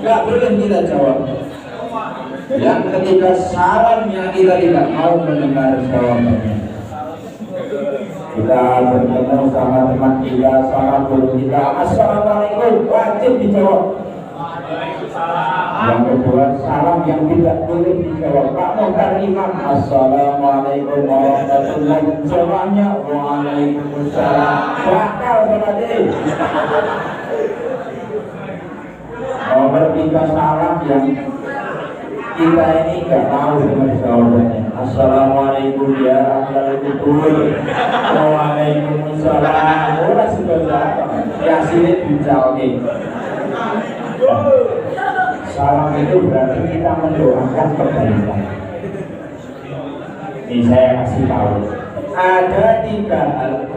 nggak boleh kita jawab. Yang ketiga salam yang kita tidak mau mendengar jawabannya. Kita bertemu sama teman kita, sama guru kita, assalamualaikum, wajib dijawab. Yang kedua salam yang tidak boleh dijawab. Pak Muhtar Imam, assalamualaikum warahmatullahi wabarakatuh. Waalaikumsalam. Bakal berarti. Nomor 3 salam yang kita ini nggak tahu dengan jawabannya. Assalamualaikum ya ahlal kubur. Waalaikumsalam. Ora sebasa ya sini dijalke. Salam itu berarti kita mendoakan kebaikan. Ini saya kasih tahu. Ada 3 hal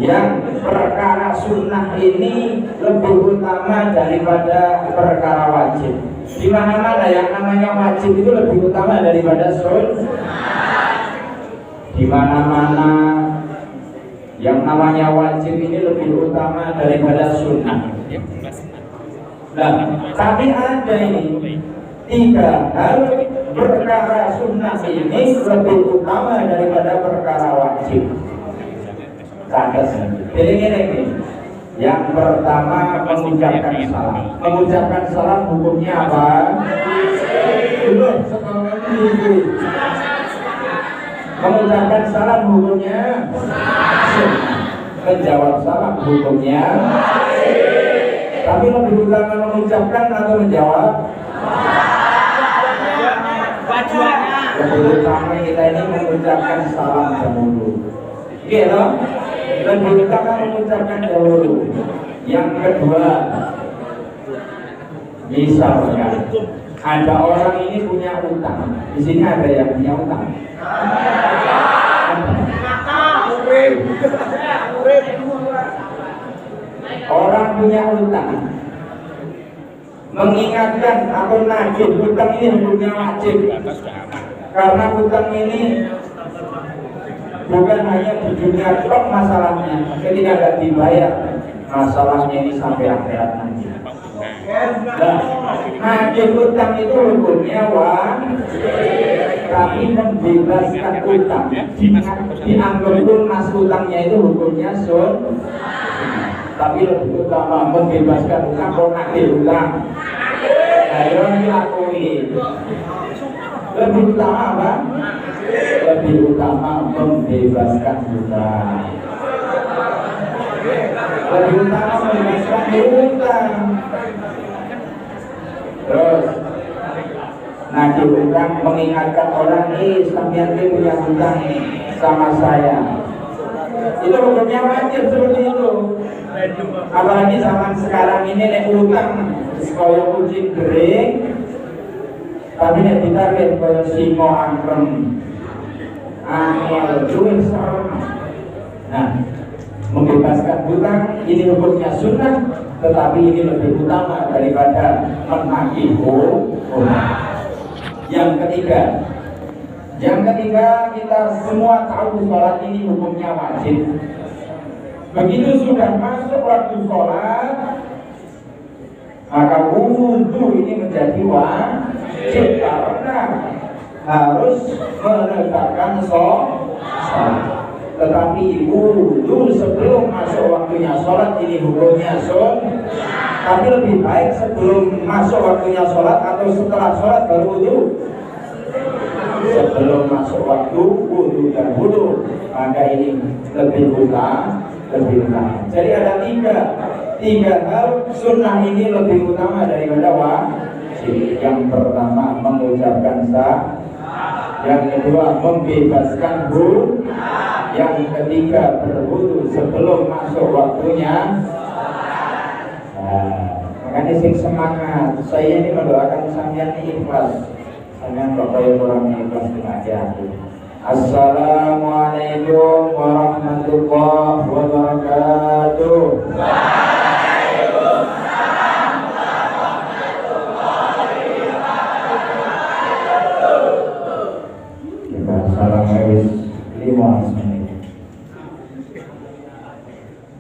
yang perkara sunnah ini lebih utama daripada perkara wajib. Di mana-mana yang namanya wajib itu lebih utama daripada sunnah. Di mana-mana yang namanya wajib ini lebih utama daripada sunnah. Nah, tapi ada ini 3 hal perkara sunnah ini lebih utama daripada perkara wajib. Jadi ini yang pertama mengucapkan salam. Mengucapkan salam hukumnya apa? Belum mengucapkan salam hukumnya. Menjawab salam hukumnya. Tapi lebih utama mengucapkan atau menjawab? Lebih utama kita ini mengucapkan salam dahulu. Gitu. Lebih utama mengucapkan dahulu. Yang kedua, misalnya ada orang ini punya utang. Di sini ada yang punya utang. Orang punya utang, mengingatkan atau nagih utang ini hukumnya wajib. Karena utang ini bukan hanya di dunia tok masalahnya, ketika tidak dibayar masalahnya ini sampai akhirat nanti. Nah, nagih utang itu hukumnya wajib, tapi membebaskan utang dianggap lunas utangnya itu hukumnya sunnah. Tapi lebih utama membebaskan utang atau nagih utang. Ayo dilakui. Lebih utama apa? Lebih utama membebaskan utang. Lebih utama membebaskan utang. Terus nagih utang, mengingatkan orang ini sampeyan punya utang sama saya. Itu hukumnya wajib seperti itu. Apalagi zaman sekarang ini nek utang kaya kucing kering, tapi nek ditarget kaya singo angkrem, angel duit serem. Nah, membebaskan hutang ini hukumnya sunnah, tetapi ini lebih utama daripada menagih hutang. Yang ketiga kita semua tahu sholat ini hukumnya wajib. Begitu sudah masuk waktu sholat, maka wudhu ini menjadi wajib karena harus menegakkan sholat. Tetapi wudhu sebelum masuk waktunya sholat ini hukumnya sunnah. Tapi lebih baik sebelum masuk waktunya sholat atau setelah sholat baru wudhu. Sebelum masuk waktu wudhu dan wudhu, maka ini lebih utama. Jadi ada tiga hal sunnah ini lebih utama daripada wajib. Yang pertama mengucapkan sah, yang kedua membebaskan hutang, yang ketiga berwudu sebelum masuk waktunya. Makanya sing semangat. Saya ini mendoakan sampeyan ikhlas. Sampeyan kok kaya kurang ikhlas dengan hati. Assalamualaikum warahmatullahi wabarakatuh. Waalaikumsalam warahmatullahi wabarakatuh. Kita salam habis 5 menit.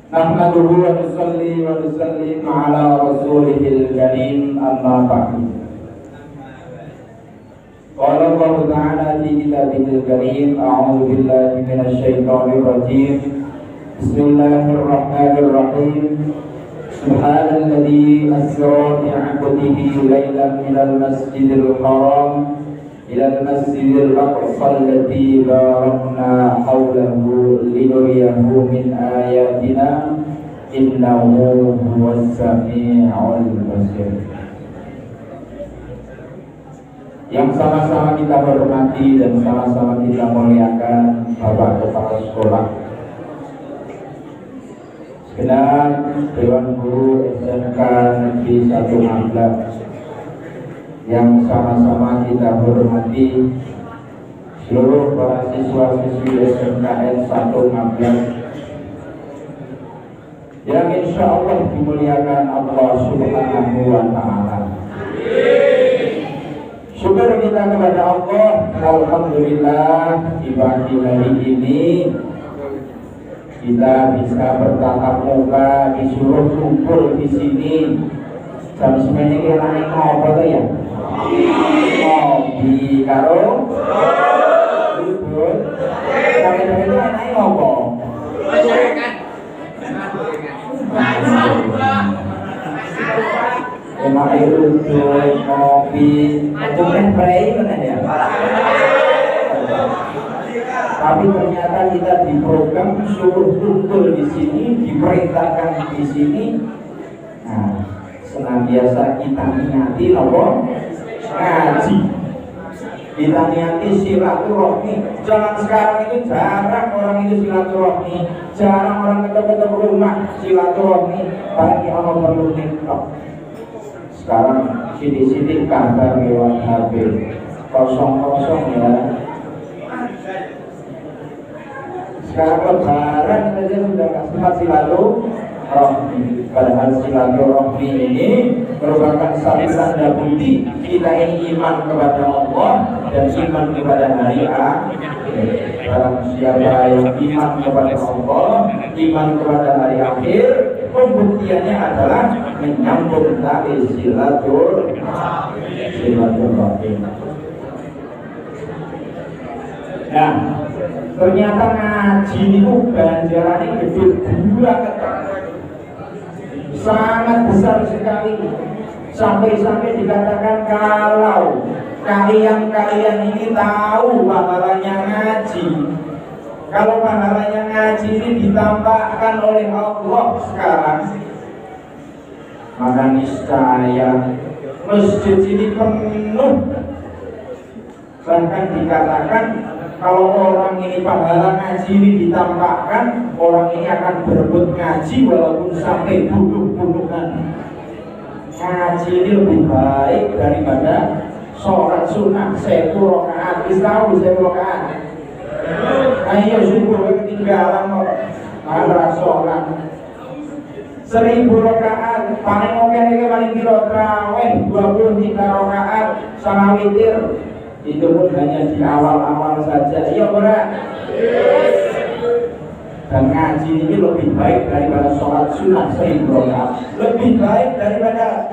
Nahmaduhu wa nusalli wa وسلم على رسوله الكريم أما بعد. قال الله تعالى في كتابه الكريم أعوذ بالله من الشيطان الرجيم بسم الله الرحمن الرحيم سبحان الذي أسرى بعبده ليلا من المسجد الحرام إلى المسجد الأقصى الذي باركنا حوله لنريه من آياتنا إنه هو السميع البصير. Yang sama-sama kita hormati dan sama-sama kita muliakan Bapak Kepala Sekolah, segenap Dewan Guru SMK Negeri 1 Magelang, yang sama-sama kita hormati seluruh para siswa-siswi SMKN 1 Magelang yang insya Allah dimuliakan Allah Subhanahu wa Ta'ala. Syukur kita kepada Allah, alhamdulillah di pagi hari ini kita bisa bertatap muka, disuruh kumpul di sini. Jam semene iki ana apa to ya? Ngopi karo duduk. Sampe itu enake ngopo? Emak itu ngopi, cuman prei mana ya? Tapi ternyata kita di program suruh kumpul di sini, diperintahkan di sini. Nah, senantiasa kita niati nopo ngaji, kita niati silaturahmi. Jangan sekarang itu jarang orang itu silaturahmi, jarang orang ketemu rumah silaturahmi. Paling orang perlu TikTok. Sekarang sidik-sidik kabar lewat HP kosong-kosong ya. Sekarang lebaran saja sudah gak sempat silaturahmi. Padahal silaturahmi ini merupakan satu tanda bukti kita ini iman kepada Allah dan iman kepada hari akhir. Barang siapa yang iman kepada Allah, iman kepada hari akhir, pembuktiannya adalah menyambung tali silaturahmi. Nah, ternyata ngaji itu ganjarannya gede banget, sangat besar sekali. Sampai-sampai dikatakan kalau kalian ini tahu pahalanya ngaji, kalau pahalanya ngaji ini ditampakkan oleh Allah sekarang, maka niscaya masjid ini penuh. Bahkan dikatakan kalau orang ini pahala ngaji ini ditampakkan, orang ini akan berebut ngaji walaupun sampai bunuh-bunuhan. Ngaji ini lebih baik daripada sholat sunnah 1.000 rakaat. Tahu 1.000 rakaat? Ayo syukur ketinggalan malah sholat 1.000 rakaat. Paling oke ini paling kira tarawih 23 rakaat sama witir. Itu pun hanya di awal-awal saja. Iya berat. Dan ngaji ini lebih baik daripada sholat sunnah 1.000 rakaat. Lebih baik daripada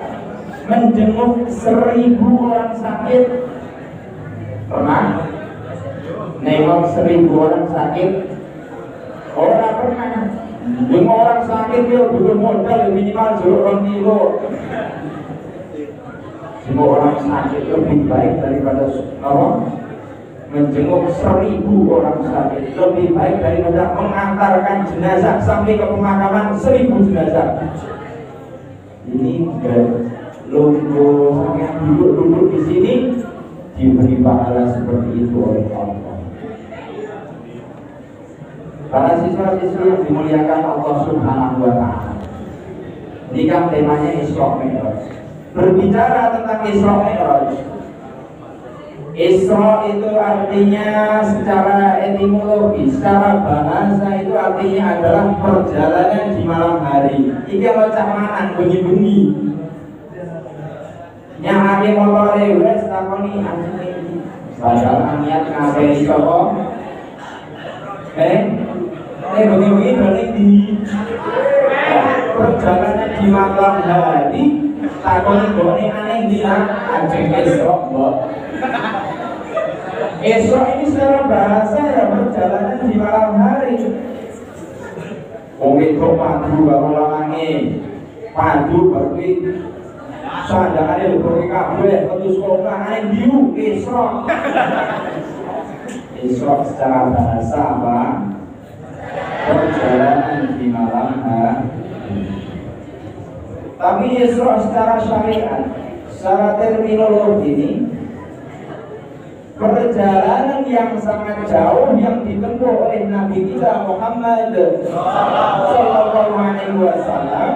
menjenguk 1.000 orang sakit. Pernah nengok 1.000 orang sakit? Orang pernah. Jenguk orang sakit dia butuh modal minimal 2 kilo. Jenguk orang sakit lebih baik daripada menjenguk 1.000 orang sakit. Lebih baik daripada mengantarkan jenazah sampai ke pemakaman 1.000 jenazah. Ini logo yang duduk-duduk di sini diberi pahala seperti itu oleh Allah. Para siswa-siswi yang dimuliakan Allah Subhanahu wa Ta'ala, ini kan temanya Isra Mi'raj. Berbicara tentang Isra Mi'raj, Isra itu artinya secara etimologi, secara bahasa itu artinya adalah perjalanan di malam hari. Iki locak manan bengi-bengi. Yang ake motore wis takoni asline iki. Padahal niat ngabeni sapa? Bengi-bengi berarti di perjalanan di malam hari takoni bone aneh bilang ajeng esok mbok. Esok ini secara bahasa ya perjalanan di malam hari. Wong wedok padu baru lanange, padu baru kuwi sandangane lho kabeh terus kok aneh diu esok. Esok secara bahasa apa? Perjalanan di malam hari. Tapi esok secara syariat, secara terminologi ini perjalanan yang sangat jauh yang ditempuh oleh Nabi kita Muhammad Sallallahu Alaihi Wasallam.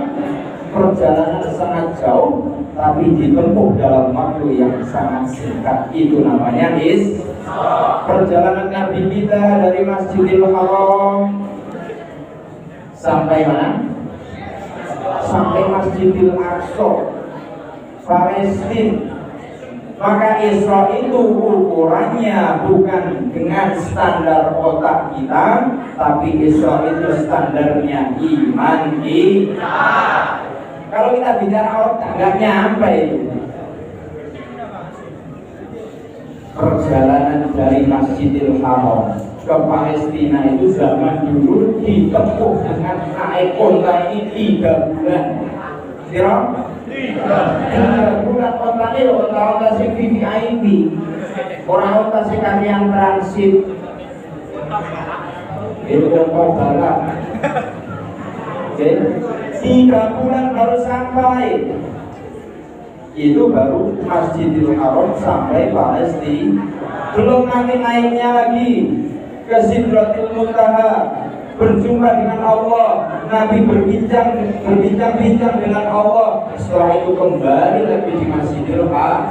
Perjalanan sangat jauh tapi ditempuh dalam waktu yang sangat singkat, itu namanya perjalanan Nabi kita dari Masjidil Haram sampai mana? Sampai Masjidil Aqsa, Palestina. Maka Isra itu ukurannya bukan dengan standar otak kita, tapi Isra itu standarnya iman kita. Kalau kita bicara otak nggak nyampe itu. Perjalanan dari Masjidil Haram ke Palestina itu zaman dulu ditempuh dengan naik onta ini 3 bulan. Kira? 3 bulan ontanya loh, onta sing VVIP, orang onta sing yang transit. Itu kau barat. Oke, 3 bulan baru sampai. Itu baru Masjidil Haram sampai Palestina. Belum nanti naiknya lagi ke Sidratul Muntaha, berjumpa dengan Allah, Nabi berbincang-bincang dengan Allah. Setelah itu kembali lagi di Masjidil Haram.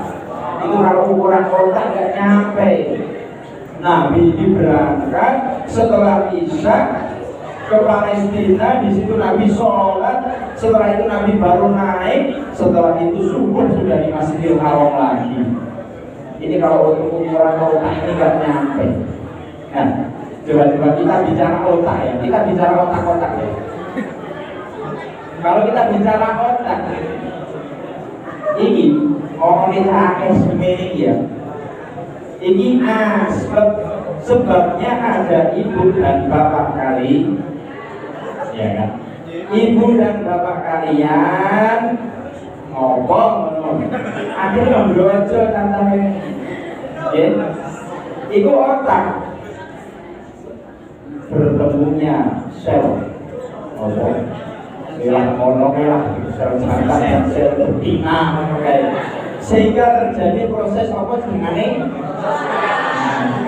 Itu kalau ukuran kota nggak nyampe. Nabi ini berangkat setelah Isya ke Palestina, di situ Nabi sholat, setelah itu Nabi baru naik, setelah itu subuh sudah di Masjidil Haram lagi. Ini kalau untuk ukuran kota ini nggak nyampe. Nah, coba-coba kita bicara otak ya, kita bicara otak-otak ya. Kalau kita bicara otak, ini orang kita akan semedi ya. Ini sebabnya ada ibu dan bapak kali, ya kan? Ibu dan bapak kalian ngomong, akhirnya membrojo tantangnya, ya. Itu otak. Bertemunya sel bilang monokelah sel jantan dan sel betina, sehingga terjadi proses apa sebenarnya?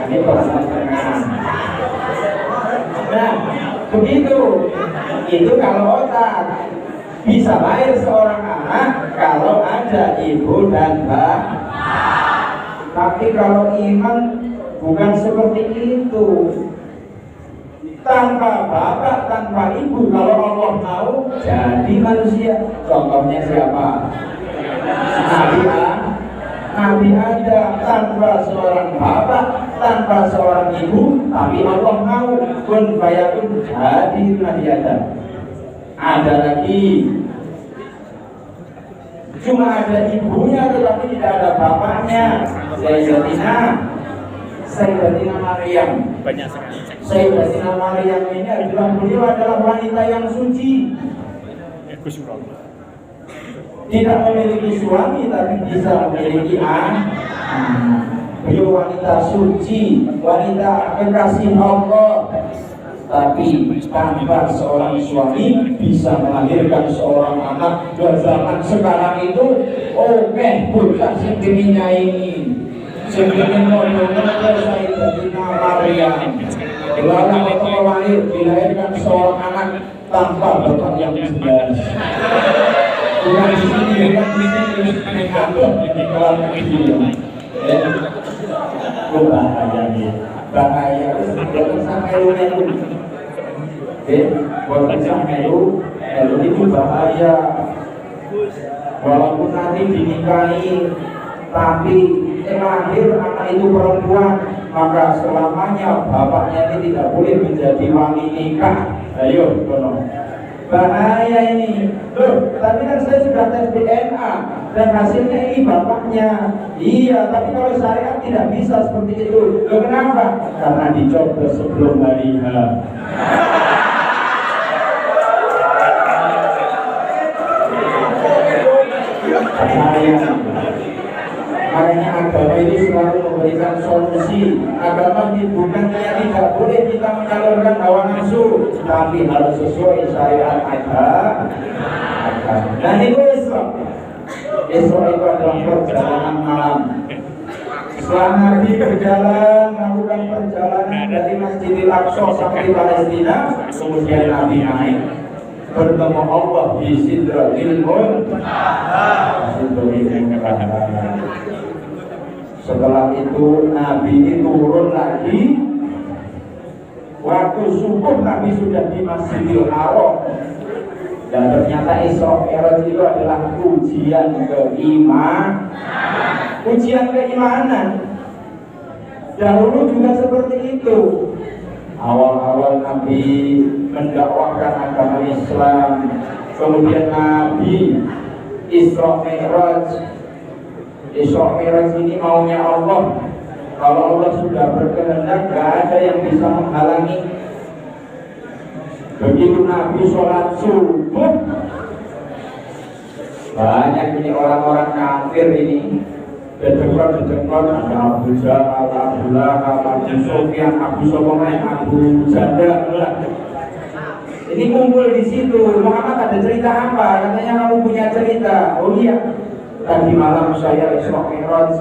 Ini proses pengenalan. Nah, begitu. Itu kalau otak. Bisa lahir seorang anak kalau ada ibu dan bapak. Tapi kalau iman bukan seperti itu. Tanpa bapak, tanpa ibu, kalau Allah mau jadi manusia. Contohnya siapa? Nabi Adam, tanpa seorang bapak, tanpa seorang ibu, tapi Allah mau kun fayakun, jadi Nabi Adam. Ada lagi, cuma ada ibunya tetapi tidak ada bapaknya. Sayyidatina Maryam. Banyak sekali. Sayyidatina Maryam ini beliau adalah wanita yang suci. Tidak memiliki suami tapi bisa memiliki anak. Beliau wanita suci, wanita kekasih Allah. Tapi tanpa seorang suami bisa melahirkan seorang anak. Dan zaman sekarang itu oke, bocah sing ini sebelum modalnya Sayyidatina Maryam. Lalu waktu lahir dilahirkan seorang anak tanpa bapak yang jelas. Bukan di sini, bukan di sini, mengatur di dalam video. Bahaya nih, bahaya. Bukan sampai lu bukan sampai lu itu bahaya. Walaupun nanti dinikahi, tapi lahir anak itu perempuan, maka selamanya bapaknya ini tidak boleh menjadi wali nikah. Ayo, bahaya ini. Loh, tapi kan saya sudah tes DNA dan hasilnya ini bapaknya. Iya, tapi kalau syariat tidak bisa seperti itu. Loh, kenapa? Karena dicoba sebelum hari H. Makanya agama ini selalu memberikan solusi. Agama bukan tidak boleh kita menyalurkan hawa nafsu, tapi harus sesuai syariat agama. Dan itu Isra. Isra itu adalah perjalanan malam. Setelah Nabi berjalan melakukan perjalanan dari Masjidil Aqsa sampai Palestina, kemudian Nabi naik bertemu Allah di Sidratil Muntaha. Setelah itu Nabi ini turun lagi. Waktu subuh Nabi sudah di Masjidil Haram. Dan ternyata Isra Mi'raj itu adalah ujian keimanan. Ujian keimanan. Dahulu juga seperti itu. Awal-awal Nabi mendakwahkan agama Islam, kemudian Nabi Isra Mi'raj. Isra Mi'raj ini maunya Allah. Kalau Allah sudah berkehendak, gak ada yang bisa menghalangi. Begitu Nabi sholat subuh, banyak ini orang-orang kafir ini Bedekot, ada Abu Jahal, Abu Lahab, Abu Sufyan, Abu Sokomen, Abu Janda. Ini kumpul di situ. Muhammad ada cerita apa? Katanya kamu punya cerita. Oh iya, tadi malam saya Isra Mi'raj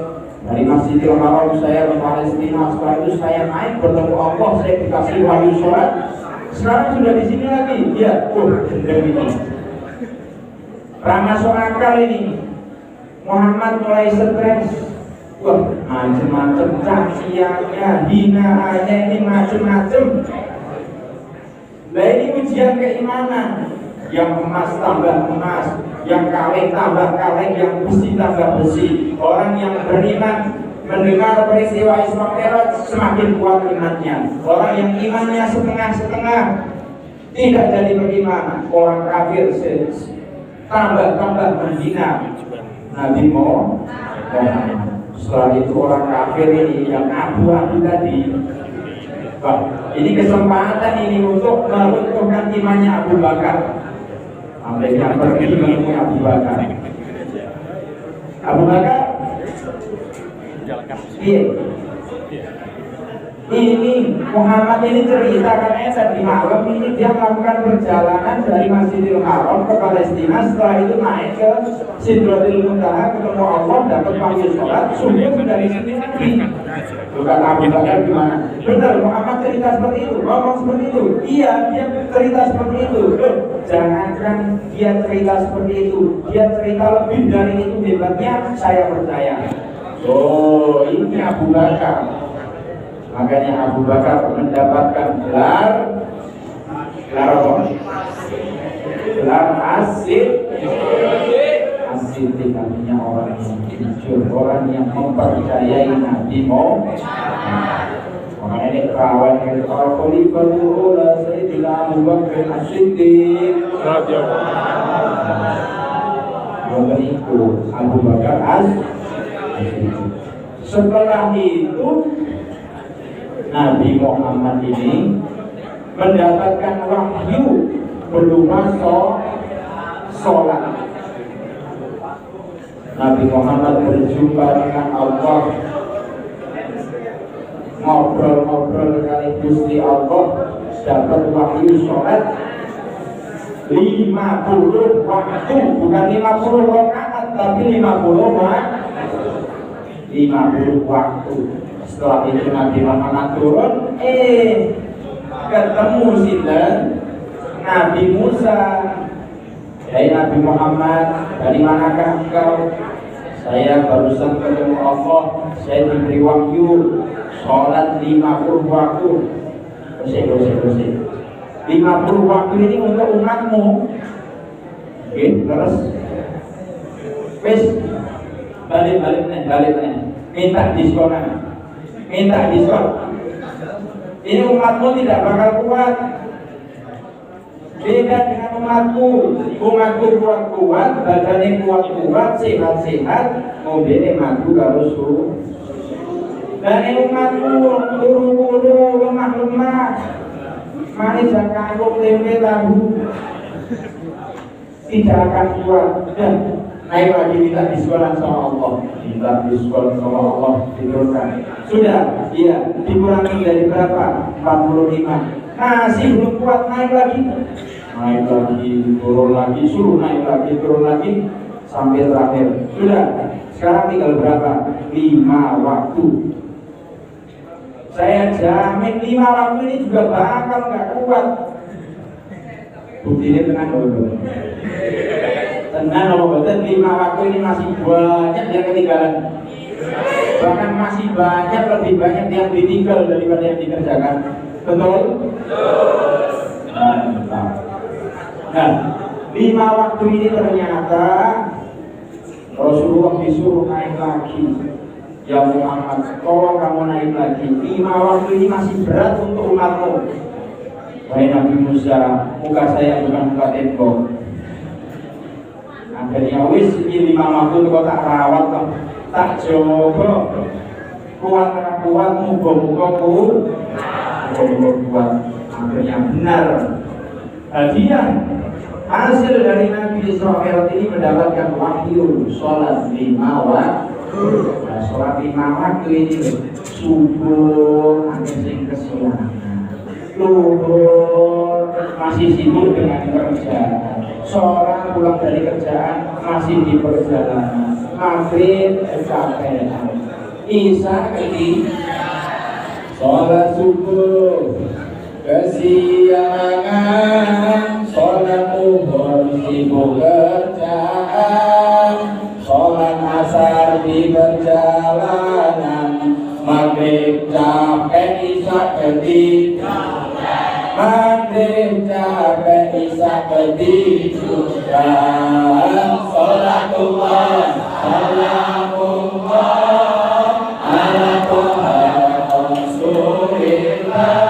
dari Masjidil Haram saya ke Palestina. Setelah itu saya naik bertemu Allah, saya dikasih wahyu sholat. Sekarang sudah di sini lagi. Ya, dendam ini. Masuk akal ini. Muhammad mulai stres. Wah, macam-macam caciannya, hinaannya ini macam-macam. Nah ini ujian keimanan. Yang emas tambah emas, yang kaleng tambah kaleng, yang besi tambah besi. Orang yang beriman mendengar peristiwa Isra Mi'raj semakin kuat imannya. Orang yang imannya setengah-setengah tidak jadi beriman. Orang kafir tambah menghina Nabi Muhammad. Setelah itu orang kafir ini yang abu-abu tadi. Wah, ini kesempatan ini untuk meruntuhkan imannya Abu Bakar. Mereka pergi menemui Abu Bakar. Abu Bakar, iya. Ini Muhammad ini cerita katanya tadi malam ini dia melakukan perjalanan dari Masjidil Haram ke Palestina. Setelah itu naik ke Sidratil Muntaha ketemu Allah, dapat panggil sholat. Subuh dari sini lagi. Bukan Abu Bakar gimana? Benar, Muhammad cerita seperti itu, ngomong seperti itu. Iya, dia cerita seperti itu. Jangankan dia cerita seperti itu, dia cerita lebih dari itu hebatnya. Saya percaya. Oh, ini Abu Bakar. Makanya Abu Bakar mendapatkan gelar apa? Gelar asid. Asid artinya orang yang jujur, orang yang mempercayai Nabi Muhammad. Makanya ini kawan yang Al-Khalifah Ula Sayyidina Abu Bakar As-Siddiq. Yang itu Abu Bakar As-Siddiq. Setelah itu Nabi Muhammad ini mendapatkan wahyu berupa sholat. Nabi Muhammad berjumpa dengan Allah, ngobrol-ngobrol kali Gusti Allah, dapat wahyu sholat 50 waktu, bukan 50 rakaat, tapi 50 waktu. Setelah itu Nabi Muhammad turun, ketemu sinten Nabi Musa. Hai Nabi Muhammad, dari manakah engkau? Saya barusan ketemu Allah, saya diberi wahyu sholat 50 waktu. Bersih. 50 waktu ini untuk umatmu. Oke, terus wis balik minta diskonan. Ini umatmu tidak bakal kuat. Beda dengan umatku. Umatku kuat-kuat, badannya kuat-kuat, sehat-sehat, mobilnya madu karo suruh. Dan umatku kuru-kuru, lemah-lemah, manis dan kangkung, tempe, tahu, tidak akan kuat. Dan naik lagi minta diskolan sama Allah, minta diskon sama Allah, diturunkan. Sudah, iya, dikurangi dari berapa? 45. Masih belum kuat, naik lagi, turun lagi, suruh naik lagi, turun lagi, sampai terakhir. Sudah, sekarang tinggal berapa? 5 waktu. Saya jamin 5 waktu ini juga bakal nggak kuat. Buktinya tenang dulu. Tenang kalau betul 5 waktu ini masih banyak yang ketinggalan. Bahkan masih banyak, lebih banyak yang ditinggal daripada yang dikerjakan. Betul? Nah, 5 waktu ini ternyata Rasulullah disuruh naik lagi. Ya Muhammad, tolong kamu naik lagi. 5 waktu ini masih berat untuk umatmu. Wahai Nabi Musa, muka saya bukan muka tembok. Akhirnya wis ini 5 waktu itu kok tak rawat, tak coba. Kuat, muka-muka kuat. Akhirnya benar. Hadiah hasil dari Nabi Israel ini mendapatkan wahyu sholat 5 waktu. Nah, sholat 5 waktu ini subuh angin kesiangan, luhur masih sibuk dengan kerjaan, sholat pulang dari kerjaan masih di perjalanan, maghrib kecapean, isya sholat subuh kesiangan, sholat zuhur sibuk kerjaan, sholat asar di perjalanan, maghrib capek isya maghrib capek isya ketiduran, sholatullah salamullah ala Tuhan Rasulillah,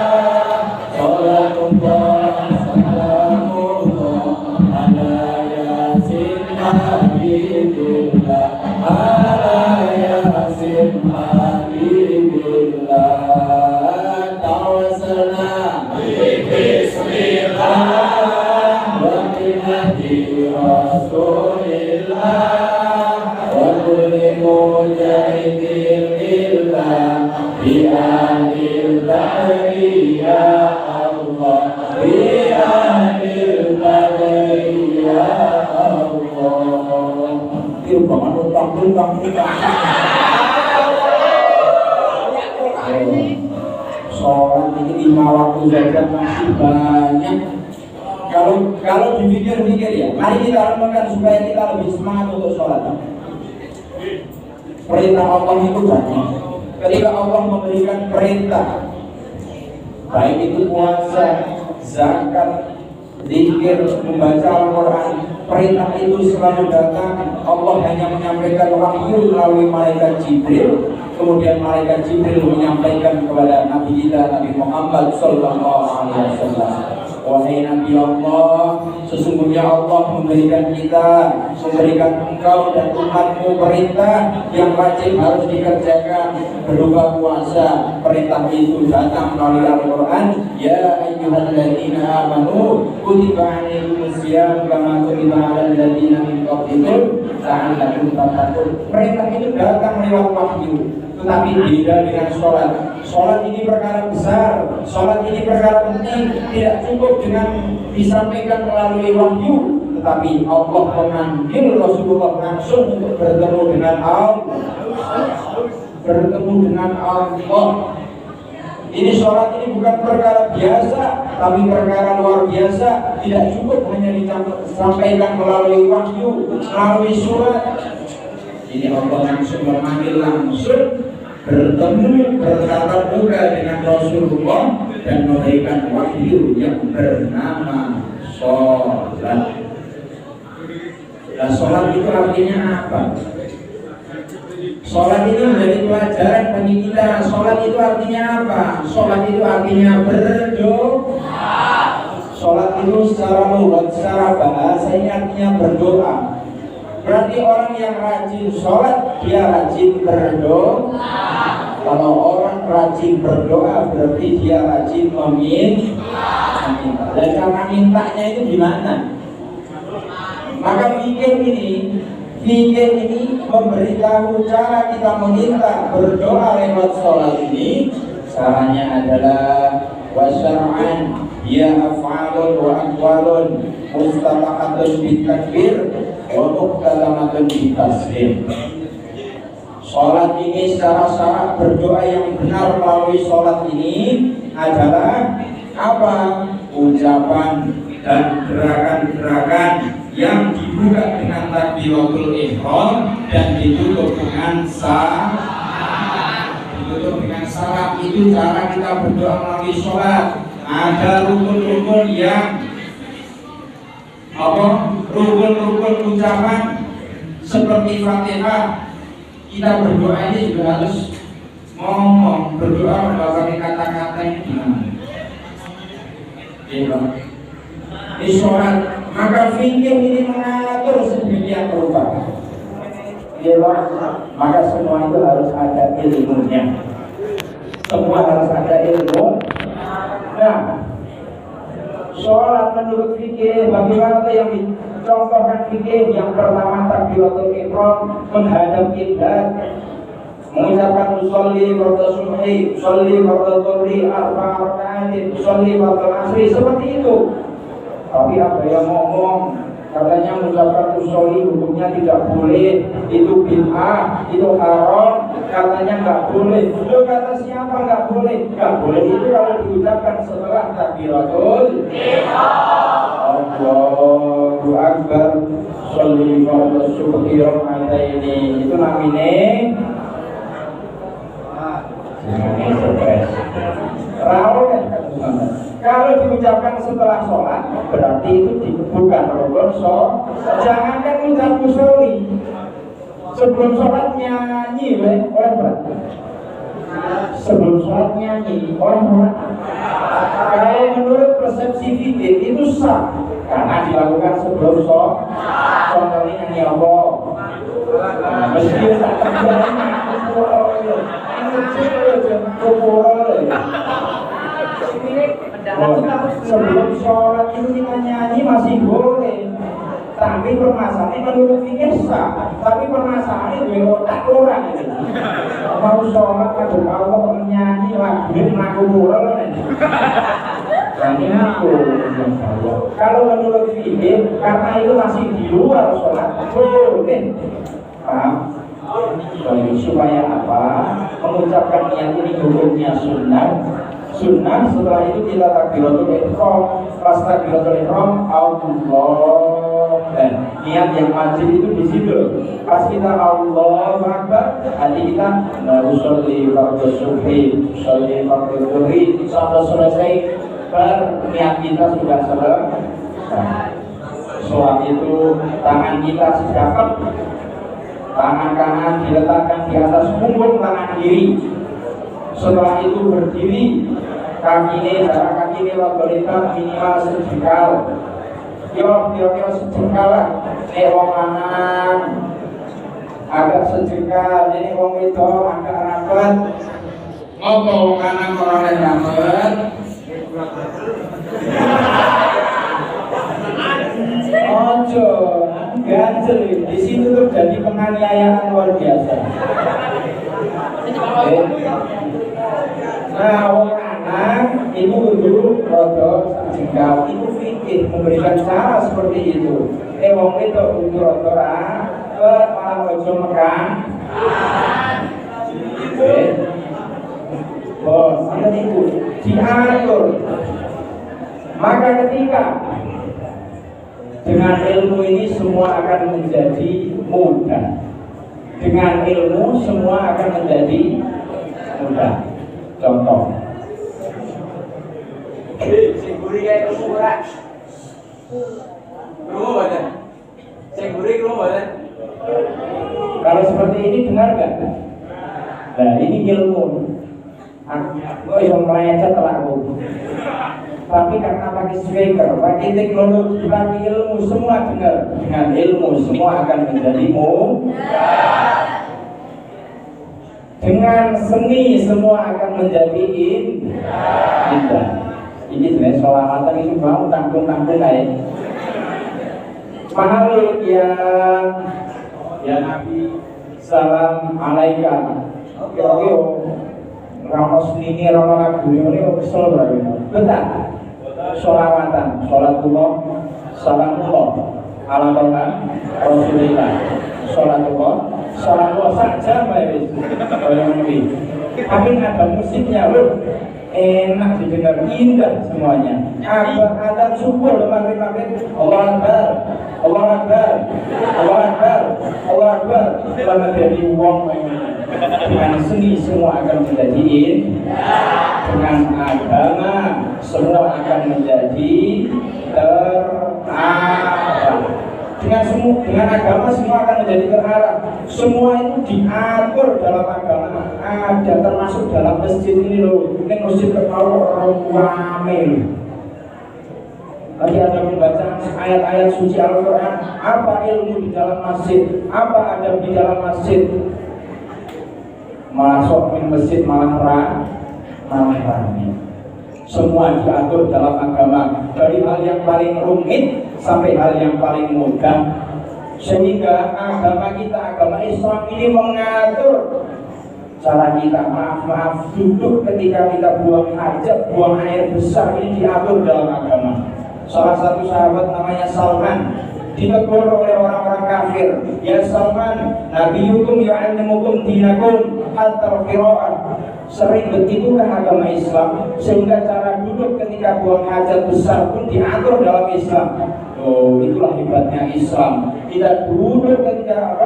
sholatullah salamullah ala yasin habibullah, ala yasin habibillah, tawassalna bismillah wa binadi rasulillah wa kulli mujahidin lillah bi ahlil bahri ya Allah, bi ahlil bahri ya Allah. Itu banget utang. Sholat ini 5 waktu saja masih banyak. Kalau dipikir-pikir ya, mari kita renungkan supaya kita lebih semangat untuk sholat. Perintah Allah itu banyak. Ketika Allah memberikan perintah, baik itu puasa, zakat, zikir, membaca Al-Quran, perintah itu selalu datang. Allah hanya menyampaikan wahyu melalui malaikat Jibril. Kemudian malaikat Jibril menyampaikan kepada Nabi kita, Nabi Muhammad Sallallahu Alaihi Wasallam, wahai Nabi Allah, sesungguhnya Allah memberikan engkau dan umatmu perintah yang wajib harus dikerjakan berupa puasa. Perintah itu datang melalui Al-Quran. Ya ayyuhalladzina amanu kutiba alaikumusiyam kama kutiba alal ladzina min qablikum la'allakum tattaqun. Perintah itu datang lewat wahyu. Tetapi beda dengan sholat. Sholat ini perkara besar, sholat ini perkara penting. Tidak cukup dengan disampaikan melalui wahyu, tetapi Allah memanggil Rasulullah langsung untuk bertemu dengan Allah. Ini sholat ini bukan perkara biasa, tapi perkara luar biasa. Tidak cukup hanya disampaikan melalui wahyu, melalui surat. Ini Allah langsung memanggil, langsung bertemu, bertatap muka dengan Rasulullah dan memberikan wahyu yang bernama sholat. Nah, sholat itu artinya apa? Sholat itu menjadi pelajaran bagi kita. Sholat itu artinya apa? Sholat itu artinya berdoa. Sholat itu secara lughat, secara bahasa ini artinya berdoa. Berarti orang yang rajin sholat dia rajin berdoa. Kalau orang rajin berdoa berarti dia rajin meminta. Dan cara mintanya itu gimana? Maka fikih ini memberitahu cara kita meminta berdoa lewat sholat ini. Caranya adalah wasyar'an ya af'alun wa aqwalun mustalahatun bitakbir wa muqtalamatun bitaslim. Sholat ini secara syarat berdoa yang benar melalui sholat ini adalah apa? Ucapan dan gerakan-gerakan yang dibuka dengan takbiratul ihram dan ditutup dengan salam. Ditutup dengan salam itu cara kita berdoa melalui sholat. Ada rukun-rukun yang rukun-rukun ucapan seperti Fatihah. Kita berdoa ini juga harus ngomong, berdoa menggunakan kata-kata yang gimana? Di sholat, maka fikih ini mengatur sedemikian rupa. Maka semua itu harus ada ilmunya. Semua harus ada ilmu. Nah, sholat menurut fikih bagaimana yang dicontohkan fikih? Yang pertama takbiratul ihram, menghadap kiblat, mengucapkan usolli fardhu subhi, usolli fardhu dhuhri, arba'a raka'atin, usolli fardhu asri, seperti itu. Tapi ada yang ngomong katanya mengucapkan usolli hukumnya tidak boleh, itu bid'ah, itu haram, katanya nggak boleh. Itu kata siapa nggak boleh? Nggak boleh itu kalau diucapkan setelah takbiratul ihram. Allahu akbar, sholli fardhu subhi raka'ataini. Itu namanya kalau diucapkan setelah sholat berarti itu bukan rukun sholat. Jangankan ucap usolli, sebelum sholat nyanyi oleh berat. Sebelum sholat nyanyi oleh berat. Kalau menurut persepsi fikih itu sah karena dilakukan sebelum sholat. Contohnya nyanyi apa? Meski tak terjadi sebelum sholat itu kita nyanyi masih boleh, tapi permasalahannya menurut fikih sah. Tapi permasalahannya di otak orang ini mau sholat kado Allah menyanyi lagu lagu moral ini aku. Kalau menurut fikih karena itu masih di luar sholat boleh, paham? Supaya apa? Mengucapkan niat ini hukumnya sunnah. Sunnah setelah itu kita takbiratul ihram. Pas takbiratul ihram Allah, dan niat yang wajib itu di situ. Pas kita Allahu akbar, hati kita usolli fardhu subhi, usolli fardhu dhuhri, sampai selesai niat kita sudah selesai. Sholat itu tangan kita sejapat, tangan kanan diletakkan di atas punggung tangan kiri. Setelah itu berdiri, jarak kaki ini logolitan minimal sejengkal. Kira-kira sejengkal lah. Ini wong lanang agak sejengkal, ini wong itu agak rapat. Ngopo wong lanang orang yang rapat? Ojo, ganjel. Di situ terjadi penganiayaan luar biasa. Nah, wong anak itu kudu rada jengkal. Itu fikih memberikan cara seperti itu. Wong itu kudu rada rapet, malah ojo mekan. Bos, ini itu diatur. Maka ketika dengan ilmu ini semua akan menjadi mudah. Dengan ilmu semua akan menjadi mudah. Contoh, sing guri kayak ilmu ora. Sing guri kalau seperti ini dengar nggak? Nah ini ilmu. Aku yang melencet telah aku. Tapi karena pakai speaker, pakai teknologi, pakai ilmu, semua dengar. Dengan ilmu semua akan menjadi mudah. Dengan seni semua akan menjadi indah. Ini jenis sholawatan itu mau tanggung-tanggung aja. Mahal ya Nabi salam alaika. Yo Ramos ini Ramos lagu ini kesel berarti. Betul. Sholawatan, sholatullah, salamullah, ala Rasulillah, sholatullah, salamullah saja baik. Tapi ada musiknya loh. Enak didengar, indah semuanya. Ada syukur maghrib-maghrib. Allah Akbar, Allah Akbar, Allah Akbar, Allah Akbar. Lama dari uang dengan seni semua akan menjadi dengan agama semua akan menjadi terarah. Dengan agama semua akan menjadi terarah. Semua itu diatur dalam agama. Ada termasuk dalam masjid ini loh. Ini masjid orang ramai. Tadi ada membaca ayat-ayat suci Al-Quran. Apa ilmu di dalam masjid? Apa adab di dalam masjid? Masuk ke masjid malah ramai. Semua diatur dalam agama, dari hal yang paling rumit sampai hal yang paling mudah. Sehingga agama kita, agama Islam ini mengatur cara kita maaf duduk ketika kita buang hajat, buang air besar, ini diatur dalam agama. Salah satu sahabat namanya Salman ditegur oleh orang-orang kafir. Ya Salman, nabiyukum yu'allimukum dinakum hatta qira'ah. Sering begitulah agama Islam, sehingga cara duduk ketika buang hajat besar pun diatur dalam Islam. Oh, itulah hebatnya Islam. Tidak duduk ketika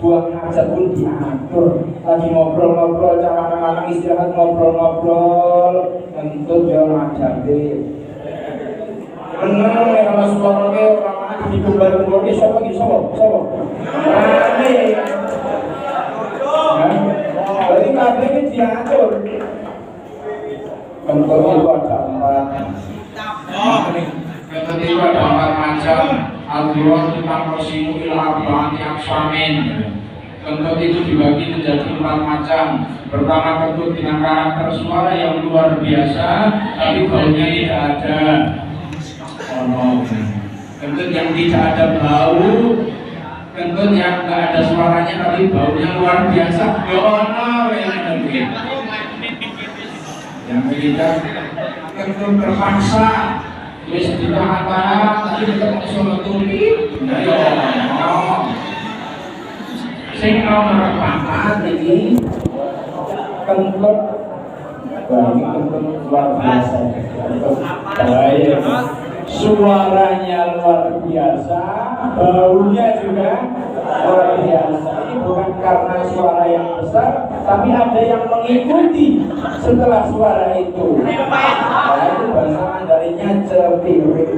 buang hajat pun diatur. Lagi ngobrol-ngobrol, cara anak-anak istirahat ngobrol-ngobrol, tentu dia ngajabe. Bener nih kalau suaranya orang-orang di kembar-kembar ini siapa lagi? Siapa? Rame. Berarti kabeh ini diatur. Bentuk itu ada 4. Bentuk itu ada 4 macam. Al-Quran tentang Rosimu il-Abbaati Aksamin. Bentuk itu dibagi menjadi 4 macam. Pertama, bentuk dengan karakter suara yang luar biasa, tapi baunya tidak ada. Kentut yang tidak ada bau, kentut yang tidak ada suaranya tapi baunya luar biasa. Yang ketiga, kentut terpaksa, wis ditahan-tahan tapi tetap sholat tulis. Sing nomor 4 ini kentut, ini kentut luar biasa. Baik. Suaranya luar biasa, baunya juga luar biasa. Ini bukan karena suara yang besar, tapi ada yang mengikuti setelah suara itu. Nah, itu bahasa Mandarinnya cepirik.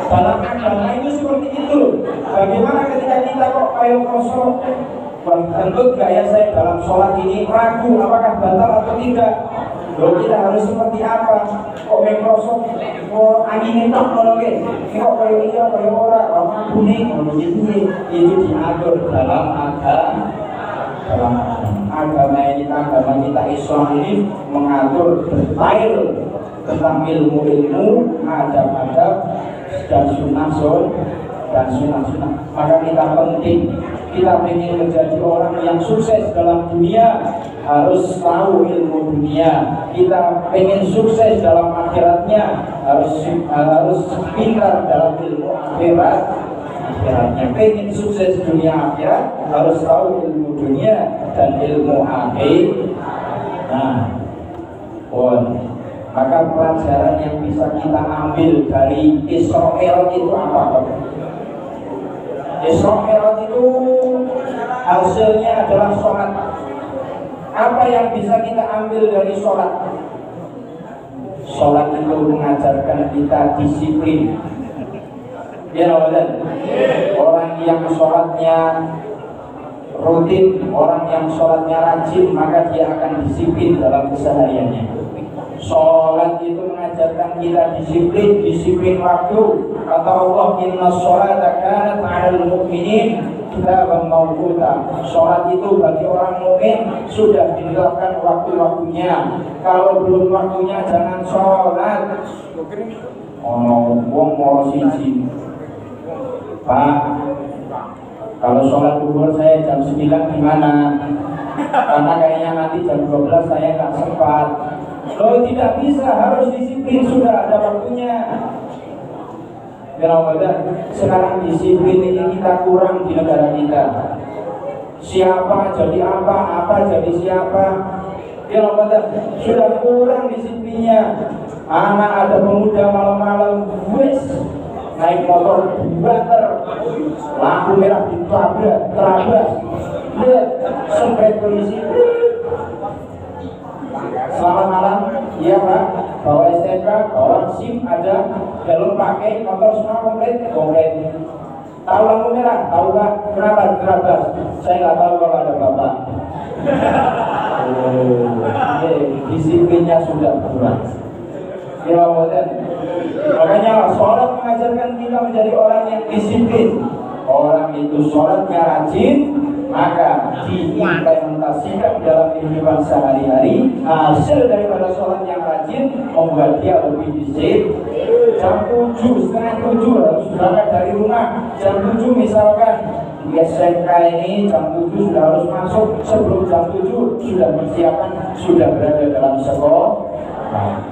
Dalam agama itu seperti itu. Bagaimana ketika kita kok kayak kosong, tentu gaya saya dalam sholat ini ragu apakah batal atau tidak. Loh, kita harus seperti apa? Kok Microsoft angin itu monologi? Kok kayak iya, kayak orang warna kuning, itu diatur dalam agama. Agama kita Islam ini mengatur detail tentang ilmu-ilmu, adab-adab dan sunnah. Maka kita penting, kita ingin menjadi orang yang sukses dalam dunia, harus tahu ilmu dunia. Kita ingin sukses dalam akhiratnya, harus pintar dalam ilmu akhiratnya. Ingin sukses dunia akhirat, harus tahu ilmu dunia dan ilmu akhir. Maka pelajaran yang bisa kita ambil dari Israel itu apa? Israel itu hasilnya adalah sholat. Apa yang bisa kita ambil dari sholat? Sholat itu mengajarkan kita disiplin. Ya, orang yang sholatnya rutin, orang yang sholatnya rajin, maka dia akan disiplin dalam kesehariannya. Sholat itu mengajarkan kita disiplin waktu. Kata Allah, inna sholata kanat 'alal mu'minin kitaban mawquta. Sholat itu bagi orang mukmin sudah ditetapkan waktu-waktunya. Kalau belum waktunya jangan sholat. Wong mau siji, Pak, kalau sholat duhur saya jam 9 gimana? Karena kayaknya nanti jam 12 saya nggak sempat. Kalau tidak bisa, harus disiplin, sudah ada waktunya. Sekarang disiplin ini kita kurang di negara kita. Siapa jadi apa jadi siapa. Sudah kurang disiplinnya. Anak ada pemuda malam-malam naik motor dibanter, lampu merah terabas, lihat sempet polisi. Selamat malam, iya Pak, bawa STNK, bawa SIM, ada jalur pakai, motor semua komplit. Tahu lampu merah? Tahu Pak, kenapa terabas? Saya nggak tahu kalau ada Bapak. Disiplinnya sudah kurang. Makanya sholat mengajarkan kita menjadi orang yang disiplin. Orang itu sholatnya rajin, maka diimplementasikan dalam kehidupan sehari-hari. Hasil daripada sholat yang rajin membuat dia lebih disiplin. Jam 7, setengah 7 harus berangkat dari rumah. Jam 7 misalkan di SMK ini jam 7 sudah harus masuk. Sebelum jam 7 sudah persiapan, sudah berada dalam sekolah.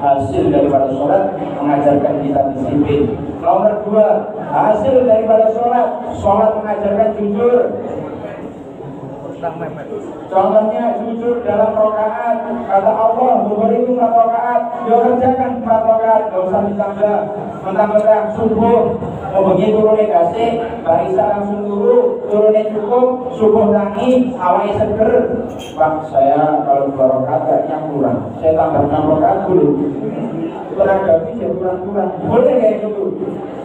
Hasil daripada sholat mengajarkan kita disiplin. Nomor 2, hasil daripada sholat mengajarkan jujur. Contohnya jujur dalam rakaat. Kata Allah, zuhur itu 4 rakaat. Dia kerjakan 4 rakaat, gak usah ditambah. Mentang-mentang subuh mau begitu turunnya kasih, barisa langsung turunnya cukup, subuh lagi, awalnya seger. Pak, saya kalau 2 rakaat kayaknya kurang, saya tambah 6 rakaat dulu. Tenaga ya kurang-kurang. Boleh kayak gitu?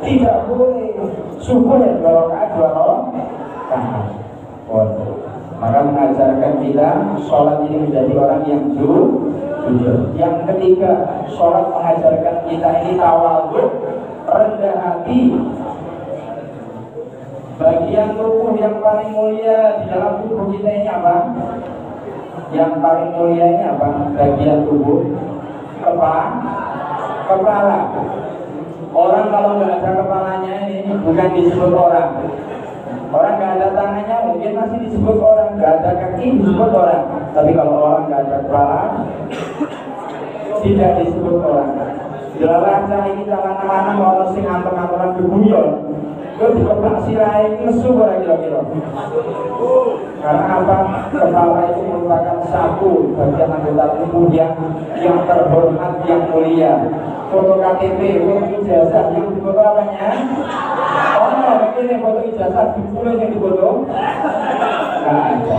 Tidak boleh. Subuh ya 2 rakaat, 2 rakaat. Maka mengajarkan kita sholat ini menjadi orang yang jujur. Yang ketiga, sholat mengajarkan kita ini tawadhu, rendah hati. Bagian tubuh yang paling mulia di dalam tubuh kita ini apa? Yang paling mulia ini apa? Bagian tubuh kepala. Orang kalau nggak ada kepalanya ini bukan disebut orang. Orang nggak ada tangannya mungkin masih disebut orang, nggak ada kaki disebut orang. Tapi kalau orang nggak ada kepala, tidak disebut orang. Jelas saya ini mana-mana kalau sing antem-anteman beguyon, itu dikebak sirai nesu kira-kira. Karena apa? Kepala itu merupakan satu bagian anggota tubuh yang terhormat, yang mulia. Foto KTP, foto ijazah, yang difoto apanya? Oh, begini foto ijazah, dipulih yang difoto? Nggak ada.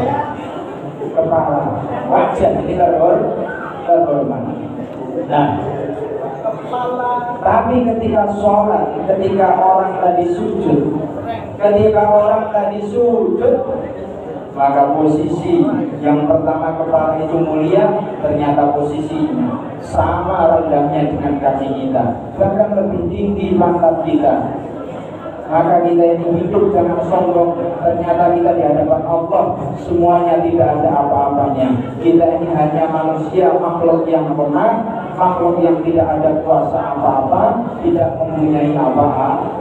Kepala, wajah ini terhormat. Nah, tapi ketika sholat, ketika orang tadi sujud, maka posisi yang pertama kepala itu mulia, ternyata posisinya sama rendahnya dengan kaki kita, bahkan lebih tinggi pantat kita. Maka kita ini hidup jangan sombong. Ternyata kita di hadapan Allah semuanya tidak ada apa-apanya. Kita ini hanya manusia, makhluk yang lemah, makhluk yang tidak ada kuasa apa-apa, tidak mempunyai apa-apa.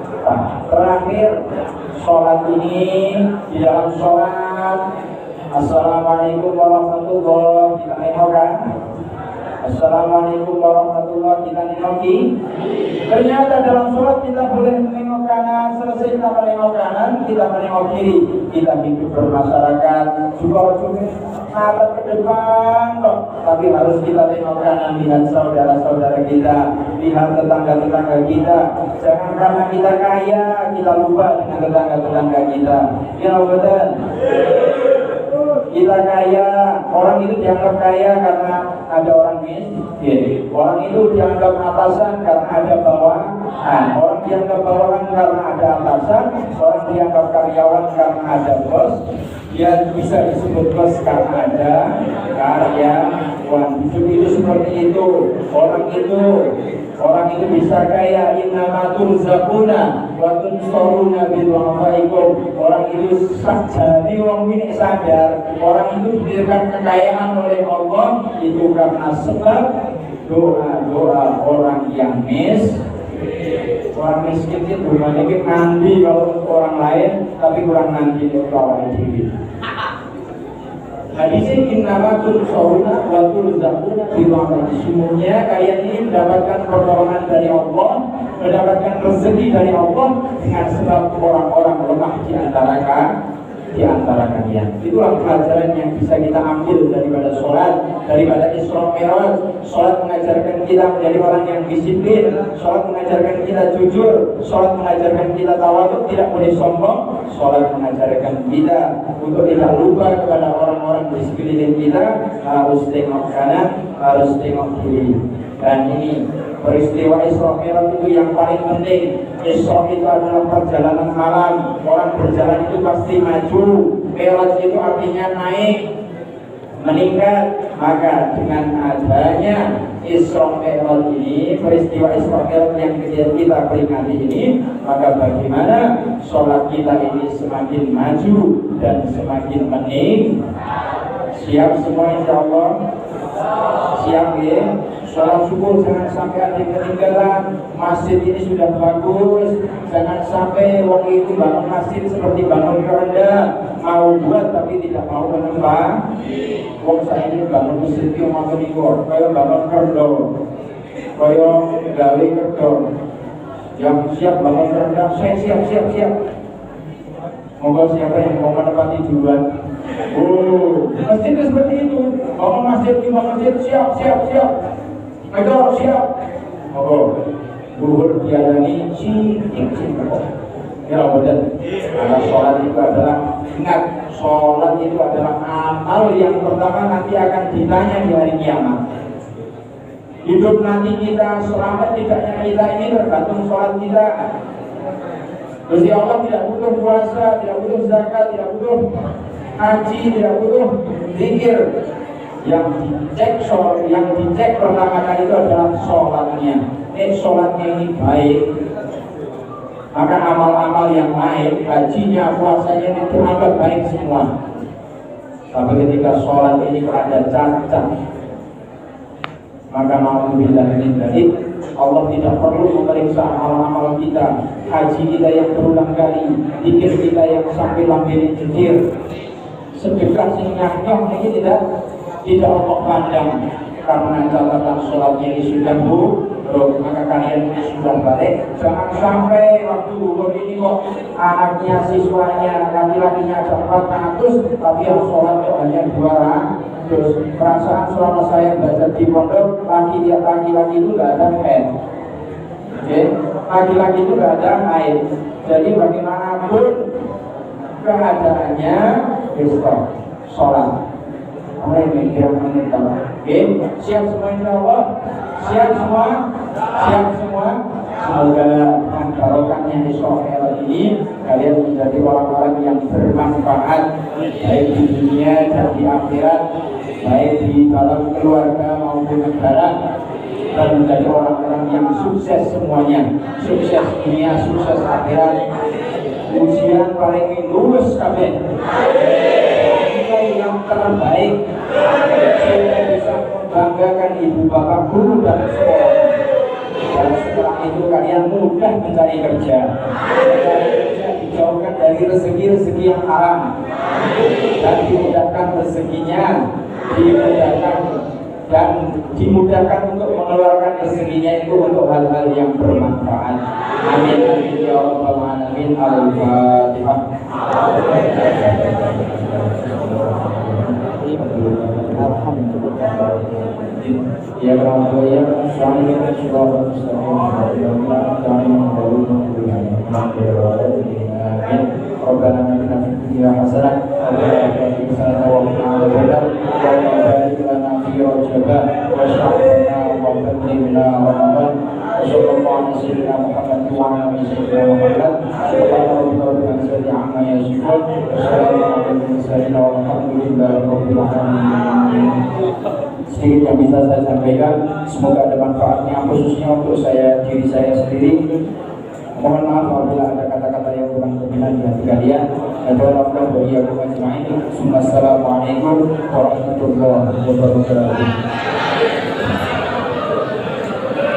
Terakhir, sholat ini di dalam sholat, assalamualaikum warahmatullahi wabarakatuh. Assalamualaikum warahmatullahi wabarakatuh. Ternyata dalam sholat kita boleh menengok kanan, selesai kita menengok kanan, kita menengok kiri. Kita hidup bermasyarakat, juga ngadep ke depan loh. Tapi harus kita tengok kanan, lihat saudara-saudara kita, lihat tetangga-tetangga kita. Jangan karena kita kaya, kita lupa dengan tetangga-tetangga kita. Ya betul. Kita kaya, Orang itu dianggap kaya karena ada orang miskin. Orang itu dianggap atasan karena ada bawahan. Orang dianggap bawahan karena ada atasan. Orang dianggap karyawan karena ada bos. Dia bisa disebut bos karena ada karyawan. Hidup itu seperti itu. Orang itu bisa kaya, innama turzaquna wa tunsaruna bil wafaikum. Orang itu jadi orang ini sadar, orang itu diberikan kekayaan oleh Allah itu karena sebab doa-doa orang yang orang miskin itu memiliki nanti kalau orang lain, tapi kurang nanti untuk orang ini. Hadisnya innama tunsaruna wa turzaquna bil wafaikum. Semuanya kalian ini mendapatkan pertolongan dari Allah, mendapatkan rezeki dari Allah dengan sebab orang-orang lemah di antara kalian. Itulah pelajaran yang bisa kita ambil daripada sholat, daripada Isra Mi'raj. Sholat mengajarkan kita menjadi orang yang disiplin, sholat mengajarkan kita jujur, sholat mengajarkan kita tawadhu, tidak boleh sombong. Sholat mengajarkan kita untuk tidak lupa kepada orang-orang di sekeliling kita, harus tengok kanan, harus tengok kiri. Dan ini peristiwa Isra Mi'raj itu yang paling penting. Isra itu adalah perjalanan malam. Orang berjalan itu pasti maju. Mi'raj itu artinya naik, meningkat. Maka dengan adanya Isra Mi'raj ini, peristiwa Isra Mi'raj yang kita peringati ini, maka bagaimana sholat kita ini semakin maju dan semakin siap semua insyaallah. Siap ya. Sholat subuh jangan sampai ada yang ketinggalan. Masjid ini sudah bagus, jangan sampai wong itu bangun masjid seperti bangun keranda, mau buat tapi tidak mau menempah. Wong saya ini bangun masjid yang mau meninggal, kayak bangun keranda, kayak gawe keranda. Yang siap bangun keranda, saya siap. Moga siapa yang mau menempati duluan. Masjid itu seperti itu. Bangun masjid, siap. Ayo siap. Buhur diadani cing. Ya benar. Karena sholat itu adalah, ingat, sholat itu adalah amal yang pertama nanti akan ditanya di hari kiamat. Hidup nanti kita selamat tidaknya kita ini tergantung sholat kita. Gusti Allah tidak butuh puasa, tidak butuh zakat, tidak butuh haji, tidak butuh zikir. Yang dicek pertama kali itu adalah sholatnya. Sholatnya ini baik, maka amal-amal yang lain, hajinya, puasanya itu dianggap baik semua. Tapi ketika sholat ini ada cacat, maka na'udzubillah min dzalik, Allah tidak perlu memeriksa amal-amal kita, haji kita yang berulang kali, zikir kita yang sampai lambene jejer, sedekah sing nyanyong ini tidak Allah pandang, karena catatan sholatnya ini sudah buruk. Maka kalian ini sudah balik. Jangan sampai waktu zuhur ini kok anaknya, siswanya, laki-lakinya ada 400, tapi yang sholat itu hanya 200. Perasaan selama saya baca di pondok, laki-laki itu nggak ada air. Laki-laki itu nggak ada air. Jadi bagaimanapun keadaannya, sholat. Siap semua insyaallah. Siap semua. Semoga dengan barokahnya Isra Mi'raj ini kalian menjadi orang-orang yang bermanfaat baik di dunia dan di akhirat, baik di dalam keluarga maupun negara, dan menjadi orang-orang yang sukses semuanya, sukses dunia, sukses akhirat. Ujian paling lulus kabeh. Yang terbaik, sehingga bisa membanggakan ibu bapak, guru dan sekolah. Dan setelah itu kalian mudah mencari kerja. Dijauhkan dari rezeki yang haram dan dimudahkan rezekinya, dimudahkan untuk mengeluarkan rezekinya itu untuk hal-hal yang bermanfaat. Amin ya rabbal alamin. Al-Fatihah. Alhamdulillah. Ya Rabbi ya Sami Subhanahu wa ta'ala. mustajabah wa sya'alna wa badlina Ramadan wa sallallahu ala sayyidina Muhammad wa ala ali sayyidina Muhammad subhana rabbika rabbil izzati amma yasifun wa salamun ala mursalin walhamdulillahi rabbil alamin. Sedikit yang bisa saya sampaikan, semoga ada manfaatnya khususnya untuk diri saya sendiri. Mohon maaf apabila ada kata-kata yang kurang berkenan di hati kalian. Assalamualaikum warahmatullahi wabarakatuh.